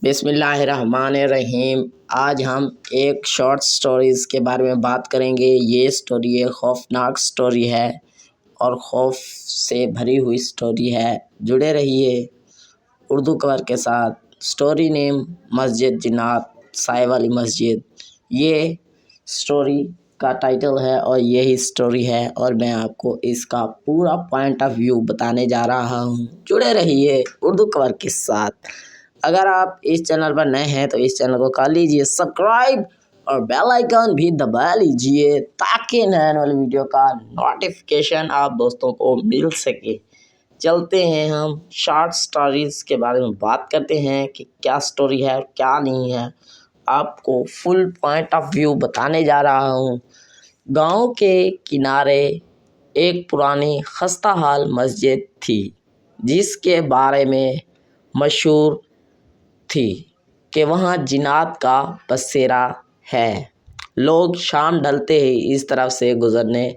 بسم اللہ الرحمن الرحیم۔ آج ہم ایک شارٹ سٹوریز کے بارے میں بات کریں گے۔ یہ سٹوری ایک خوفناک سٹوری ہے اور خوف سے بھری ہوئی سٹوری ہے۔ جڑے رہیے اردو کور کے ساتھ۔ سٹوری نیم مسجد جنات، سائے والی مسجد۔ یہ سٹوری کا ٹائٹل ہے اور یہی سٹوری ہے، اور میں آپ کو اس کا پورا پوائنٹ آف ویو بتانے جا رہا ہوں۔ جڑے رہیے اردو کور کے ساتھ۔ اگر آپ اس چینل پر نئے ہیں تو اس چینل کو کر لیجئے سبسکرائب اور بیل آئیکن بھی دبا لیجئے تاکہ نئے والی ویڈیو کا نوٹیفیکیشن آپ دوستوں کو مل سکے۔ چلتے ہیں ہم شارٹ سٹوریز کے بارے میں بات کرتے ہیں کہ کیا سٹوری ہے اور کیا نہیں ہے۔ آپ کو فل پوائنٹ آف ویو بتانے جا رہا ہوں۔ گاؤں کے کنارے ایک پرانی خستہ حال مسجد تھی جس کے بارے میں مشہور تھی کہ وہاں جنات کا بسیرا ہے۔ لوگ شام ڈھلتے ہی اس طرف سے گزرنے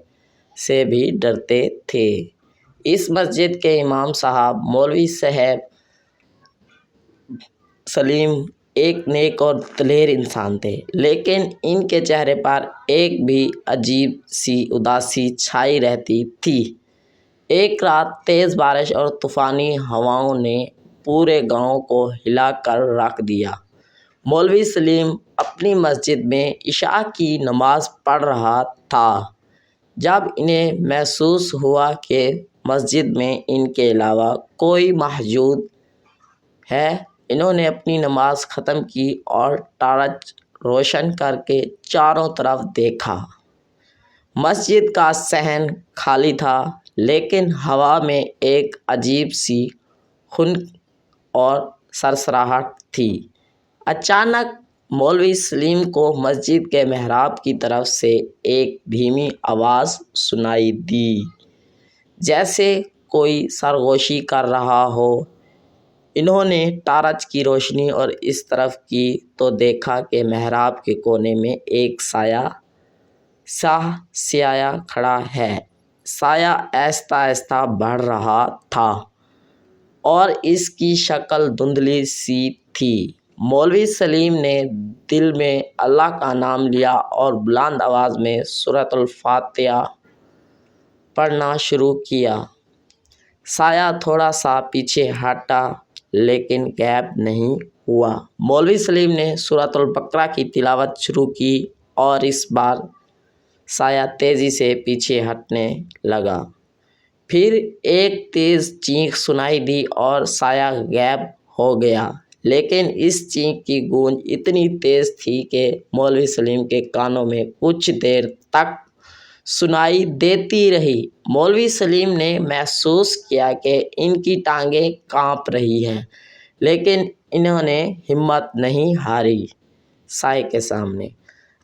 سے بھی ڈرتے تھے۔ اس مسجد کے امام صاحب مولوی صاحب سلیم ایک نیک اور دلیر انسان تھے، لیکن ان کے چہرے پر ایک بھی عجیب سی اداسی چھائی رہتی تھی۔ ایک رات تیز بارش اور طوفانی ہواؤں نے پورے گاؤں کو ہلا کر رکھ دیا۔ مولوی سلیم اپنی مسجد میں عشاء کی نماز پڑھ رہا تھا جب انہیں محسوس ہوا کہ مسجد میں ان کے علاوہ کوئی موجود ہے۔ انہوں نے اپنی نماز ختم کی اور ٹارچ روشن کر کے چاروں طرف دیکھا۔ مسجد کا صحن خالی تھا، لیکن ہوا میں ایک عجیب سی خنک اور سرسراہٹ تھی۔ اچانک مولوی سلیم کو مسجد کے محراب کی طرف سے ایک دھیمی آواز سنائی دی، جیسے کوئی سرگوشی کر رہا ہو۔ انہوں نے ٹارچ کی روشنی اور اس طرف کی تو دیکھا کہ محراب کے کونے میں ایک سایہ کھڑا ہے۔ سایہ آہستہ آہستہ بڑھ رہا تھا اور اس کی شکل دھندلی سی تھی۔ مولوی سلیم نے دل میں اللہ کا نام لیا اور بلند آواز میں سورۃ الفاتحہ پڑھنا شروع کیا۔ سایہ تھوڑا سا پیچھے ہٹا لیکن غائب نہیں ہوا۔ مولوی سلیم نے سورۃ البقرہ کی تلاوت شروع کی اور اس بار سایہ تیزی سے پیچھے ہٹنے لگا۔ پھر ایک تیز چیخ سنائی دی اور سایہ غائب ہو گیا، لیکن اس چیخ کی گونج اتنی تیز تھی کہ مولوی سلیم کے کانوں میں کچھ دیر تک سنائی دیتی رہی۔ مولوی سلیم نے محسوس کیا کہ ان کی ٹانگیں کانپ رہی ہیں، لیکن انہوں نے ہمت نہیں ہاری سایہ کے سامنے۔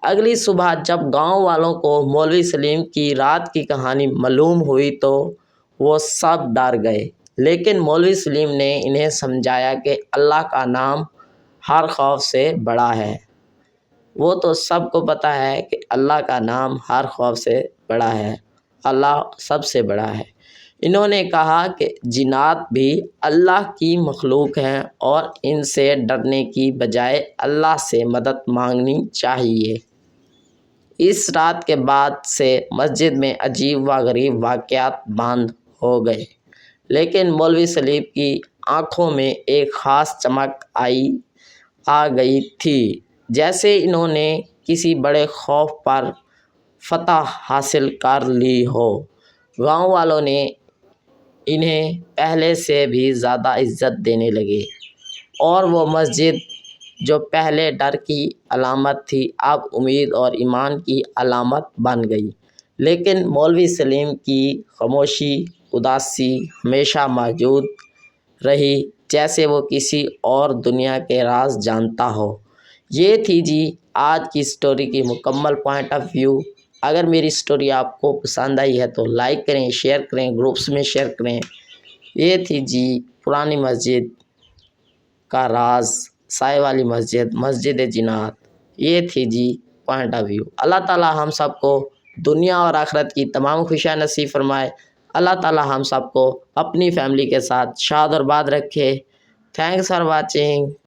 اگلی صبح جب گاؤں والوں کو مولوی سلیم کی رات کی کہانی معلوم ہوئی تو وہ سب ڈر گئے، لیکن مولوی سلیم نے انہیں سمجھایا کہ اللہ کا نام ہر خوف سے بڑا ہے۔ وہ تو سب کو پتہ ہے کہ اللہ کا نام ہر خوف سے بڑا ہے، اللہ سب سے بڑا ہے۔ انہوں نے کہا کہ جنات بھی اللہ کی مخلوق ہیں اور ان سے ڈرنے کی بجائے اللہ سے مدد مانگنی چاہیے۔ اس رات کے بعد سے مسجد میں عجیب و غریب واقعات بند ہو گئے، لیکن مولوی سلیم کی آنکھوں میں ایک خاص چمک آ گئی تھی، جیسے انہوں نے کسی بڑے خوف پر فتح حاصل کر لی ہو۔ گاؤں والوں نے انہیں پہلے سے بھی زیادہ عزت دینے لگے اور وہ مسجد جو پہلے ڈر کی علامت تھی اب امید اور ایمان کی علامت بن گئی۔ لیکن مولوی سلیم کی خاموشی اداسی ہمیشہ موجود رہی، جیسے وہ کسی اور دنیا کے راز جانتا ہو۔ یہ تھی جی آج کی سٹوری کی مکمل پوائنٹ آف ویو۔ اگر میری سٹوری آپ کو پسند آئی ہے تو لائک کریں، شیئر کریں، گروپس میں شیئر کریں۔ یہ تھی جی پرانی مسجد کا راز، سائے والی مسجد، مسجد جنات۔ یہ تھی جی پوائنٹ آف ویو۔ اللہ تعالی ہم سب کو دنیا اور آخرت کی تمام خوشیاں نصیب فرمائے۔ اللہ تعالی ہم سب کو اپنی فیملی کے ساتھ شاد اور باد رکھے۔ Thanks for watching.